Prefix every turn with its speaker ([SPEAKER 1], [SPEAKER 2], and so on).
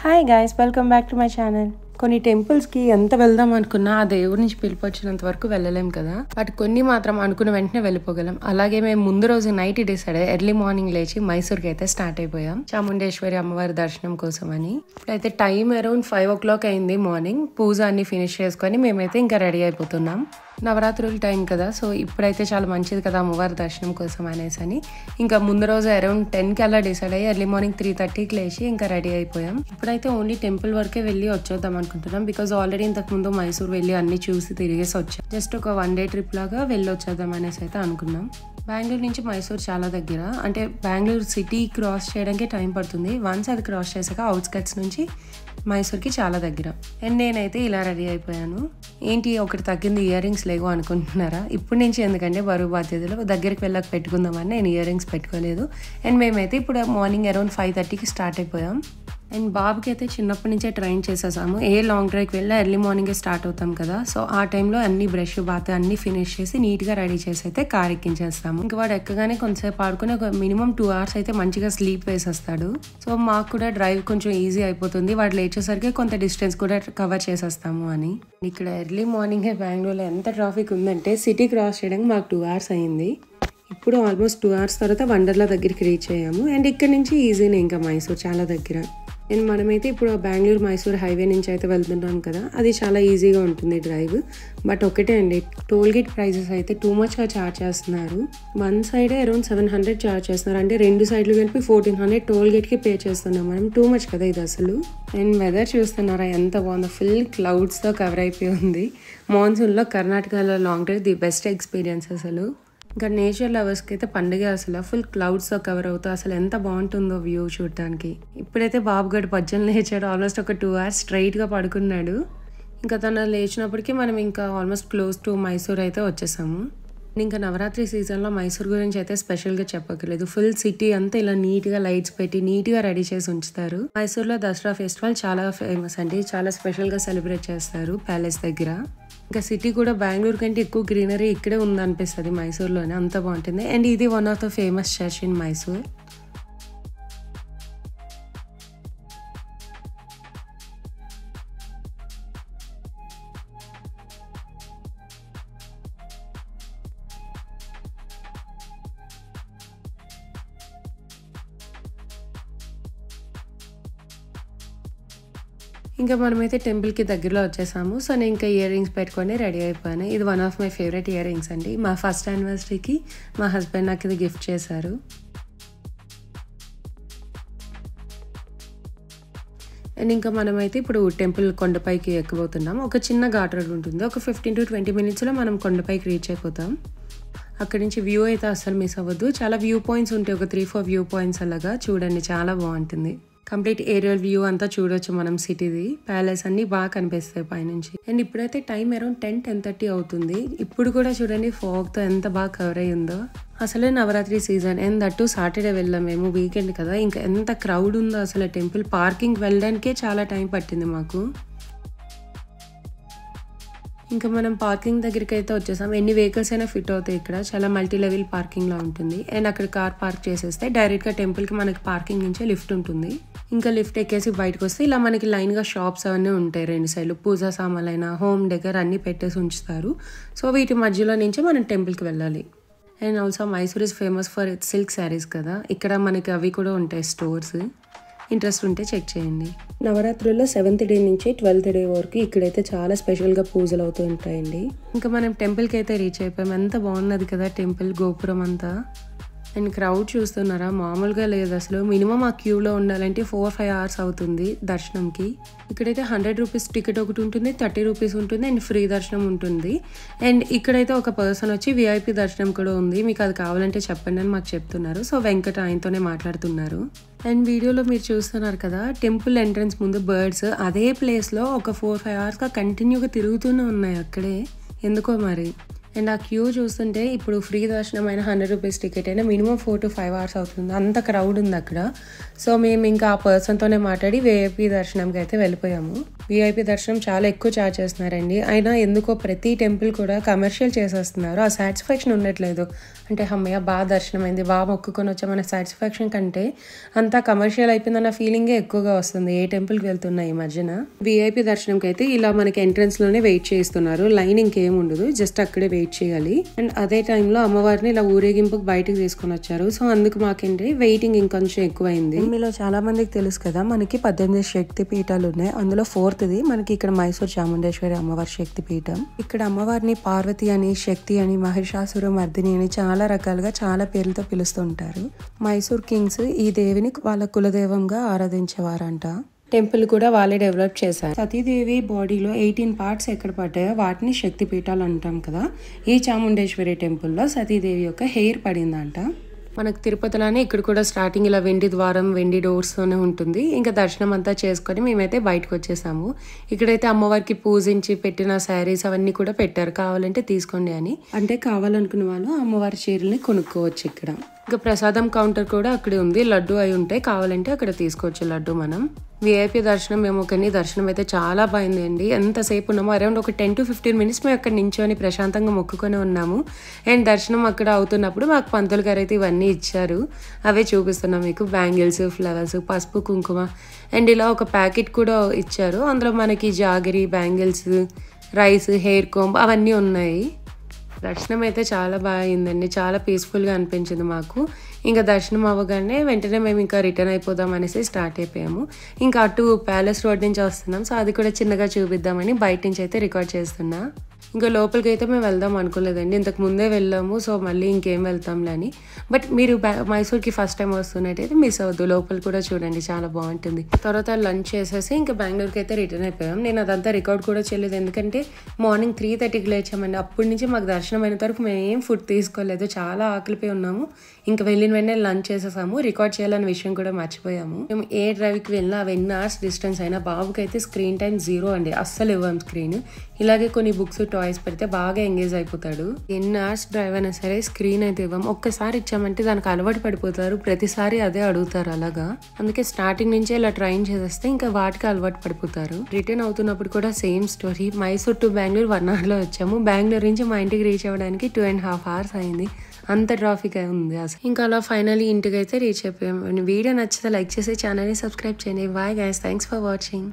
[SPEAKER 1] Hi guys, welcome back to my channel. కొన్ని టెంపుల్స్కి ఎంత వెళ్దాం అనుకున్నా ఆ దేవుడి నుంచి పిలిపొచ్చినంత వరకు వెళ్ళలేం కదా. బట్ కొన్ని మాత్రం అనుకున్న వెంటనే వెళ్ళిపోగలం. అలాగే మేము ముందు రోజు నైట్ డిసైడ్ ఎర్లీ మార్నింగ్ లేచి మైసూర్కి అయితే స్టార్ట్ అయిపోయాం చాముండేశ్వరి అమ్మవారి దర్శనం కోసం అని. ఇప్పుడైతే టైం అరౌండ్ 5 o'clock అయింది మార్నింగ్. పూజ అన్ని ఫినిష్ చేసుకొని మేమైతే ఇంకా రెడీ అయిపోతున్నాం. నవరాత్రుల టైం కదా, సో ఇప్పుడైతే చాలా మంచిది కదా అమ్మవారి దర్శనం కోసం అనేసి అని ఇంకా ముందు రోజు అరౌండ్ 10కి అలా డిసైడ్ అయ్యి ఎర్లీ మార్నింగ్ 3:30కి లేచి ఇంకా రెడీ అయిపోయాం. ఇప్పుడైతే ఓన్లీ టెంపుల్ వరకే వెళ్ళి వచ్చేద్దాం అనుకుంటున్నాం. బికాజ్ ఆల్రెడీ ఇంతకు ముందు మైసూర్ వెళ్ళి అన్ని చూసి తిరిగేసి వచ్చాం. జస్ట్ ఒక 1 day ట్రిప్ లాగా వెళ్ళి వచ్చేద్దాం అనేసి అయితే అనుకున్నాం. బెంగళూరు నుంచి మైసూర్ చాలా దగ్గర, అంటే బెంగళూరు సిటీ క్రాస్ చేయడానికి టైం పడుతుంది. వన్స్ అది క్రాస్ చేసాక అవుట్స్కట్స్ నుంచి మైసూర్కి చాలా దగ్గర. అండ్ నేనైతే ఇలా రెడీ అయిపోయాను. ఏంటి ఒకటి తగ్గింది, ఇయర్ రింగ్స్ లేవు అనుకుంటున్నారా? ఇప్పుడు నుంచి ఎందుకంటే బరువు బాధ్యతలు దగ్గరికి వెళ్ళక పెట్టుకుందామని నేను ఇయర్ రింగ్స్ పెట్టుకోలేదు. అండ్ మేమైతే ఇప్పుడు మార్నింగ్ అరౌండ్ 5:30కి స్టార్ట్ అయిపోయాం. అండ్ బాబుకి అయితే చిన్నప్పటి నుంచే ట్రైన్ చేసేసాము. ఏ లాంగ్ డ్రైవ్కి వెళ్ళా ఎర్లీ మార్నింగే స్టార్ట్ అవుతాం కదా, సో ఆ టైంలో అన్ని బ్రష్ బాత్ అన్ని ఫినిష్ చేసి నీట్గా రెడీ చేసి అయితే కార్ ఎక్కించేస్తాము. ఇంకా వాడు ఎక్కగానే కొంతసేపు ఆడుకుని ఒక మినిమం 2 hours అయితే మంచిగా స్లీప్ వేసేస్తాడు. సో మాకు కూడా డ్రైవ్ కొంచెం ఈజీ అయిపోతుంది. వాడు లేచేసరికి కొంత డిస్టెన్స్ కూడా కవర్ చేసేస్తాము అని. ఇక్కడ ఎర్లీ మార్నింగే బెంగళూరులో ఎంత ట్రాఫిక్ ఉందంటే సిటీ క్రాస్ చేయడానికి మాకు 2 hours అయింది. ఇప్పుడు ఆల్మోస్ట్ 2 hours తర్వాత వండర్లా దగ్గరికి రీచ్ అయ్యాము. అండ్ ఇక్కడ నుంచి ఈజీనే ఇంకా మైసూర్ చాలా దగ్గర. అండ్ మనమైతే ఇప్పుడు బెంగళూరు మైసూర్ హైవే నుంచి అయితే వెళ్తున్నాం కదా, అది చాలా ఈజీగా ఉంటుంది డ్రైవ్. బట్ ఒకటే అండి, టోల్ గేట్ ప్రైజెస్ అయితే టూ మచ్గా ఛార్జ్ చేస్తున్నారు. వన్ సైడే అరౌండ్ 700 ఛార్జ్ చేస్తున్నారు. అంటే 2 సైడ్లు కలిపి 1400 టోల్ గేట్కి పే చేస్తున్నాం మనం. టూ మచ్ కదా ఇది అసలు. అండ్ వెదర్ చూస్తున్నారా ఎంత బాగుందో, ఫుల్ క్లౌడ్స్తో కవర్ అయిపోయి ఉంది. మాన్సూన్లో కర్ణాటకలో long drive the best experience అసలు. ఇంకా నేచర్ లవర్స్కి అయితే పండుగ అసలు. ఫుల్ క్లౌడ్స్తో కవర్ అవుతూ అసలు ఎంత బాగుంటుందో వ్యూ చూడటానికి. ఇప్పుడైతే బాబుగడు పజ్జలు లేచాడు. ఆల్మోస్ట్ ఒక 2 hours స్ట్రైట్గా పడుకున్నాడు. ఇంకా తను లేచినప్పటికీ మనం ఇంకా ఆల్మోస్ట్ క్లోజ్ టు మైసూర్ అయితే వచ్చేసాము. ఇంకా నవరాత్రి సీజన్లో మైసూర్ గురించి అయితే స్పెషల్గా చెప్పక్కర్లేదు. ఫుల్ సిటీ అంతా ఇలా నీట్గా లైట్స్ పెట్టి నీట్గా రెడీ చేసి ఉంచుతారు. మైసూర్లో దసరా ఫెస్టివల్ చాలా ఫేమస్ అండి, చాలా స్పెషల్గా సెలబ్రేట్ చేస్తారు ప్యాలెస్ దగ్గర. ఇంకా సిటీ కూడా బెంగళూరు కంటే ఎక్కువ గ్రీనరీ ఇక్కడే ఉందనిపిస్తుంది మైసూర్లోనే, అంత బాగుంటుంది. అండ్ ఇది one of the famous church in Mysore. ఇంకా మనమైతే టెంపుల్కి దగ్గరలో వచ్చేసాము. సో నేను ఇంకా ఇయర్ రింగ్స్ పెట్టుకొని రెడీ అయిపోయాను. ఇది one of my favourite ear rings అండి. మా ఫస్ట్ యానివర్సరీకి మా హస్బెండ్ నాకు ఇది గిఫ్ట్ చేశారు. అండ్ ఇంకా మనమైతే ఇప్పుడు టెంపుల్ కొండపైకి ఎక్కబోతున్నాం. ఒక చిన్న ఘాట్ రోడ్ ఉంటుంది. ఒక 15 to 20 minutesలో మనం కొండపైకి రీచ్ అయిపోతాం. అక్కడి నుంచి వ్యూ అయితే అస్సలు మిస్ అవ్వద్దు. చాలా వ్యూ పాయింట్స్ ఉంటాయి, ఒక 3-4 వ్యూ పాయింట్స్ అలాగా. చూడండి చాలా బాగుంటుంది. కంప్లీట్ ఏరియల్ వ్యూ అంతా చూడొచ్చు మనం సిటీది. ప్యాలెస్ అన్ని బాగా కనిపిస్తాయి పైనుంచి. అండ్ ఇప్పుడైతే టైం అరౌండ్ 10-10:30 అవుతుంది. ఇప్పుడు కూడా చూడండి ఫాగ్తో ఎంత బాగా కవర్ అయ్యి ఉందో. అసలే Navratri season. And that Saturday వెళ్ళాం మేము, వీకెండ్ కదా. ఇంకా ఎంత క్రౌడ్ ఉందో అసలు. టెంపుల్ పార్కింగ్ వెళ్ళడానికే చాలా టైం పట్టింది మాకు. ఇంకా మనం పార్కింగ్ దగ్గరికి అయితే వచ్చేసాం. ఎన్ని వెహికల్స్ అయినా ఫిట్ అవుతాయి ఇక్కడ. చాలా మల్టీ లెవెల్ పార్కింగ్లో ఉంటుంది. అండ్ అక్కడ కార్ పార్క్ చేసేస్తే డైరెక్ట్గా టెంపుల్కి మనకి పార్కింగ్ నుంచే లిఫ్ట్ ఉంటుంది. ఇంకా లిఫ్ట్ ఎక్కేసి బయటకు వస్తే ఇలా మనకి లైన్గా షాప్స్ అవన్నీ ఉంటాయి 2 సైడ్లు. పూజా సామాన్లైనా హోమ్ డెకర్ అన్నీ పెట్టేసి ఉంచుతారు. సో వీటి మధ్యలో నుంచే మనం టెంపుల్కి వెళ్ళాలి. And also Mysore is famous for silk saris కదా, ఇక్కడ మనకి అవి కూడా ఉంటాయి స్టోర్స్. ఇంట్రెస్ట్ ఉంటే చెక్ చేయండి. నవరాత్రుల్లో 7th day నుంచి 12th day వరకు ఇక్కడైతే చాలా స్పెషల్గా పూజలు అవుతూ ఉంటాయండి. ఇంకా మనం టెంపుల్కి అయితే రీచ్ అయిపోయాం. ఎంత బాగున్నది కదా టెంపుల్ గోపురం అంతా. అండ్ క్రౌడ్ చూస్తున్నారా, మామూలుగా లేదు అసలు. మినిమం ఆ క్యూలో ఉండాలంటే 4-5 hours అవుతుంది దర్శనంకి. ఇక్కడైతే 100 rupees టికెట్ ఒకటి ఉంటుంది, 30 rupees ఉంటుంది, అండ్ ఫ్రీ దర్శనం ఉంటుంది. అండ్ ఇక్కడైతే ఒక పర్సన్ వచ్చి విఐపి దర్శనం కూడా ఉంది, మీకు అది కావాలంటే చెప్పండి అని మాకు చెప్తున్నారు. సో వెంకట ఆయనతోనే మాట్లాడుతున్నారు. అండ్ వీడియోలో మీరు చూస్తున్నారు కదా, టెంపుల్ ఎంట్రన్స్ ముందు బర్డ్స్ అదే ప్లేస్లో ఒక 4-5 hours కంటిన్యూగా తిరుగుతూనే ఉన్నాయి అక్కడే, ఎందుకో మరి. అండ్ ఆ క్యూ చూస్తుంటే ఇప్పుడు ఫ్రీ దర్శనం అయినా 100 రూపీస్ టికెట్ అయినా మినిమం 4 to 5 hours అవుతుంది. అంత క్రౌడ్ ఉంది అక్కడ. సో మేము ఇంకా ఆ పర్సన్తోనే మాట్లాడి విఐపి దర్శనంకి అయితే వెళ్ళిపోయాము. విఐపి దర్శనం చాలా ఎక్కువ ఛార్జ్ చేస్తున్నారండి. అయినా ఎందుకో ప్రతి టెంపుల్ కూడా కమర్షియల్ చేసేస్తున్నారు. ఆ సాటిస్ఫాక్షన్ ఉండట్లేదు. అంటే అమ్మయ్య బాగా దర్శనం అయింది, బాగా మొక్కుకొని వచ్చామన్న సాటిస్ఫాక్షన్ కంటే అంతా కమర్షియల్ అయిపోయిందన్న ఫీలింగే ఎక్కువగా వస్తుంది ఏ టెంపుల్కి వెళ్తున్నా ఈ మధ్యన. విఐపి దర్శనంకి అయితే ఇలా మనకి ఎంట్రన్స్ లోనే వెయిట్ చేస్తున్నారు. లైన్ ఇంకేం ఉండదు, జస్ట్ అక్కడే వెయిట్ చేయాలి. అండ్ అదే టైంలో అమ్మవారిని ఇలా ఊరేగింపుకు బయటకు తీసుకొని వచ్చారు. సో అందుకు మాకేంటి వెయిటింగ్ ఇంకొంచెం ఎక్కువైంది. మీలో చాలా మందికి తెలుసు కదా, మనకి 18 శక్తి పీఠాలు ఉన్నాయి. అందులో 4th మనకి ఇక్కడ మైసూర్ చాముండేశ్వరి అమ్మవారి శక్తి పీఠం. ఇక్కడ అమ్మవారిని పార్వతి అని, శక్తి అని, మహిషాసుర మర్దిని అని చాలా రకాలుగా చాలా పేర్లతో పిలుస్తుంటారు. మైసూర్ కింగ్స్ ఈ దేవిని వాళ్ళ కులదైవంగా ఆరాధించేవారంట. టెంపుల్ కూడా వాళ్ళే డెవలప్ చేశారు. సతీదేవి బాడీలో 18 పార్ట్స్ ఎక్కడ పడ్డాయో వాటిని శక్తి పీఠాలు అంటాం కదా. ఈ చాముండేశ్వరి టెంపుల్లో సతీదేవి యొక్క హెయిర్ పడిందంట. మనకు తిరుపతిలోనే ఇక్కడ కూడా స్టార్టింగ్ ఇలా వెండి ద్వారం, వెండి డోర్స్తోనే ఉంటుంది. ఇంకా దర్శనం అంతా చేసుకొని మేమైతే బయటకు వచ్చేసాము. ఇక్కడైతే అమ్మవారికి పూజించి పెట్టిన శారీస్ అవన్నీ కూడా పెట్టారు, కావాలంటే తీసుకోండి అని. అంటే కావాలనుకున్న వాళ్ళు అమ్మవారి చీరల్ని కొనుక్కోవచ్చు ఇక్కడ. ఇంకా ప్రసాదం కౌంటర్ కూడా అక్కడే ఉంది. లడ్డు అయి ఉంటాయి, కావాలంటే అక్కడ తీసుకోవచ్చు లడ్డు మనం. విఐపి దర్శనం మేము ఒకరిని దర్శనం అయితే చాలా బాగుందండి. ఎంతసేపు ఉన్నాము, అరౌండ్ ఒక 10 to 15 minutes మేము అక్కడ నించొని ప్రశాంతంగా మొక్కుకొని ఉన్నాము. అండ్ దర్శనం అక్కడ అవుతున్నప్పుడు మాకు పంతులు గారు అయితే ఇవన్నీ ఇచ్చారు. అవే చూపిస్తున్నాం మీకు. బ్యాంగిల్స్, ఫ్లవర్స్, పసుపు, కుంకుమ అండ్ ఇలా ఒక ప్యాకెట్ కూడా ఇచ్చారు. అందులో మనకి jaggery, bangles, rice, hair comb అవన్నీ ఉన్నాయి. దర్శనం అయితే చాలా బాగా అయిందండి. చాలా పీస్ఫుల్గా అనిపించింది మాకు. ఇంకా దర్శనం అవ్వగానే వెంటనే మేము ఇంకా రిటర్న్ అయిపోదాం అనేసి స్టార్ట్ అయిపోయాము. ఇంకా అటు ప్యాలెస్ రోడ్ నుంచి వస్తున్నాం. సో అది కూడా చిన్నగా చూపిద్దామని బయట నుంచి అయితే రికార్డ్ చేస్తున్నా. ఇంకా లోపలికి అయితే మేము వెళ్దాం అనుకోలేదండి, ఇంతకు ముందే వెళ్ళాము. సో మళ్ళీ ఇంకేం వెళ్తాంలే అని. బట్ మీరు మైసూర్కి ఫస్ట్ టైం వస్తున్నట్టయితే మిస్ అవ్వద్దు, లోపల కూడా చూడండి, చాలా బాగుంటుంది. తర్వాత లంచ్ చేసేసి ఇంకా బెంగళూరుకి అయితే రిటర్న్ అయిపోయాం. నేను అదంతా రికార్డ్ కూడా చేయలేదు, ఎందుకంటే మార్నింగ్ 3:30కి లేచామండి. అప్పటి నుంచి మాకు దర్శనం అయిన వరకు మేము ఏం ఫుడ్ తీసుకోలేదు, చాలా ఆకలిపోయి ఉన్నాము. ఇంకా వెళ్ళిన వెంటనే లంచ్ చేసేసాము. రికార్డ్ చేయాలనే విషయం కూడా మర్చిపోయాము. మేము ఏ డ్రైవ్కి వెళ్ళినా అవి ఎన్ని అవర్స్ డిస్టెన్స్ అయినా బాబుకి అయితే స్క్రీన్ టైం 0 అండి, అస్సలు ఇవ్వం స్క్రీన్. ఇలాగే కొన్ని బుక్స్, టాయ్స్ పెడితే బాగా ఎంగేజ్ అయిపోతాడు. ఎన్ని అవర్స్ డ్రైవ్ అయినా సరే స్క్రీన్ అయితే ఇవ్వం. ఒక్కసారి ఇచ్చామంటే దానికి అలవాటు పడిపోతారు, ప్రతిసారి అదే అడుగుతారు అలాగా. అందుకే స్టార్టింగ్ నుంచే ఇలా ట్రైన్ చేసేస్తే ఇంకా వాటికి అలవాటు పడిపోతారు. రిటర్న్ అవుతున్నప్పుడు కూడా same story. Mysore to Bengaluru 1 hourలో వచ్చాము. బెంగళూరు నుంచి మా ఇంటికి రీచ్ అవ్వడానికి 2.5 hours అయింది. అంత ట్రాఫిక్ ఉంది అసలు. ఇంకా అలా ఫైనల్లీ ఇంటికి అయితే రీచ్ అయిపోయాము. వీడియో నచ్చితే లైక్ చేసి ఛానల్ని సబ్స్క్రైబ్ చేయండి. Bye guys, thanks for watching.